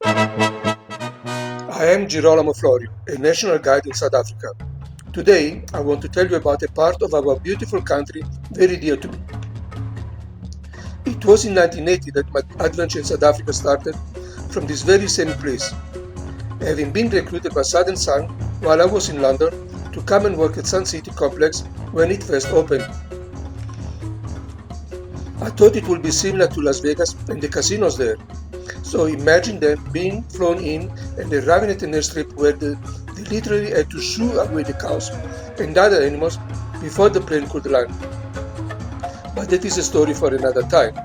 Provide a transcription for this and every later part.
I am Girolamo Florio, a national guide in South Africa. Today, I want to tell you about a part of our beautiful country very dear to me. It was in 1980 that my adventure in South Africa started from this very same place, having been recruited by Southern Sun while I was in London to come and work at Sun City complex when it first opened. I thought it would be similar to Las Vegas and the casinos there. So imagine them being flown in and arriving at an airstrip where they literally had to shoo away the cows and other animals before the plane could land. But that is a story for another time.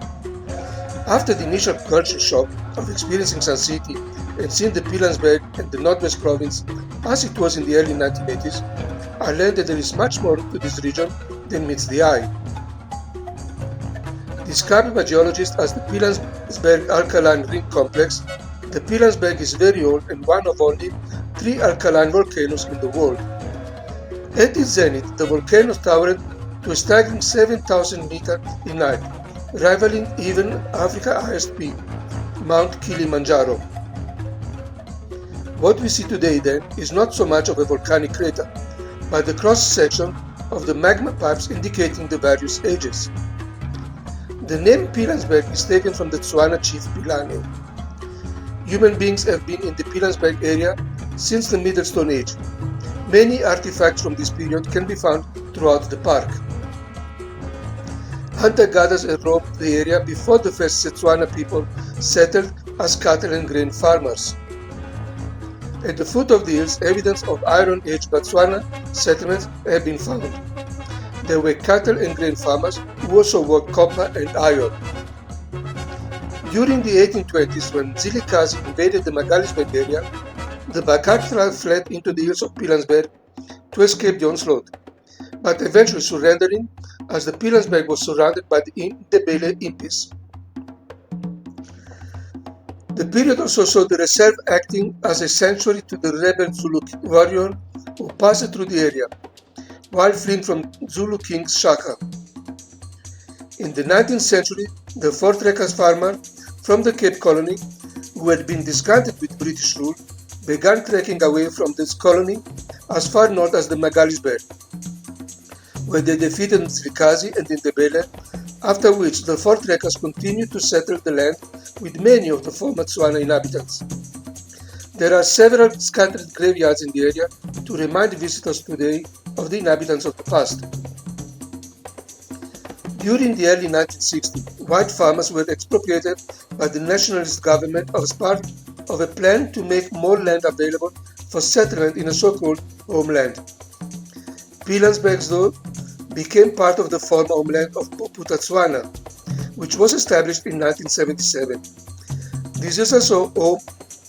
After the initial culture shock of experiencing Sun City and seeing the Pilanesberg and the Northwest Province as it was in the early 1980s, I learned that there is much more to this region than meets the eye. Described by geologists as the Pilanesberg Alkaline Ring Complex, the Pilanesberg is very old and one of only 3 alkaline volcanoes in the world. At its zenith, the volcano towered to a staggering 7,000 meters in height, rivaling even Africa's highest peak, Mount Kilimanjaro. What we see today then is not so much of a volcanic crater, but the cross-section of the magma pipes indicating the various ages. The name Pilanesberg is taken from the Tswana chief Pilane. Human beings have been in the Pilanesberg area since the Middle Stone Age. Many artifacts from this period can be found throughout the park. Hunter-gatherers had roamed the area before the first Setswana people settled as cattle and grain farmers. At the foot of the hills, evidence of Iron Age Botswana settlements have been found. There were cattle and grain farmers who also worked copper and iron. During the 1820s, when Zilikazi invaded the Magaliesberg area, the Africa3 fled into the hills of Pilanesberg to escape the onslaught, but eventually surrendering as the Pilanesberg was surrounded by the Ndebele Impis. The period also saw the reserve acting as a sanctuary to the rebel Zulu warrior who passed through the area, while fleeing from Zulu King Shaka. In the 19th century, the Voortrekkers farmer from the Cape Colony, who had been disgusted with British rule, began trekking away from this colony as far north as the Magaliesberg, where they defeated Zilikazi and Ndebele, after which the Voortrekkers continued to settle the land with many of the former Tswana inhabitants. There are several scattered graveyards in the area to remind visitors today of the inhabitants of the past. During the early 1960s, white farmers were expropriated by the nationalist government as part of a plan to make more land available for settlement in a so-called homeland. Pilanesberg, though, became part of the former homeland of Bophuthatswana, which was established in 1977. This is also home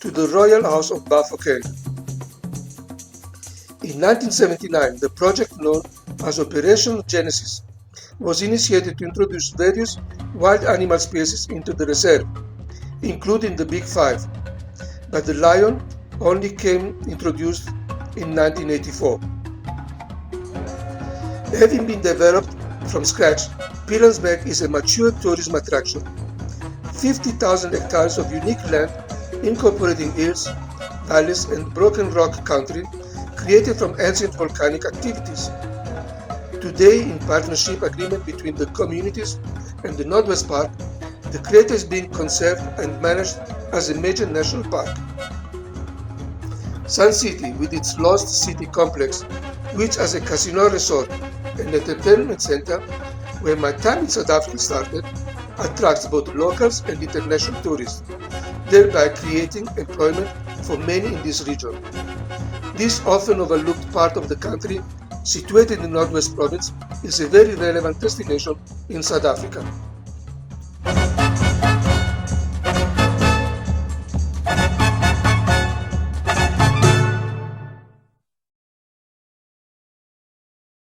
to the Royal House of Bafokeng. In 1979, the project known as Operation Genesis was initiated to introduce various wild animal species into the reserve, including the Big Five, but the lion only came introduced in 1984. Having been developed from scratch, Pilanesberg is a mature tourism attraction. 50,000 hectares of unique land incorporating hills, valleys and broken rock country created from ancient volcanic activities. Today, in partnership agreement between the communities and the Northwest Park, the crater is being conserved and managed as a major national park. Sun City, with its Lost City complex, which as a casino resort and entertainment center, where my time in South Africa started, attracts both locals and international tourists, thereby creating employment for many in this region. This often overlooked part of the country, situated in the Northwest Province, is a very relevant destination in South Africa.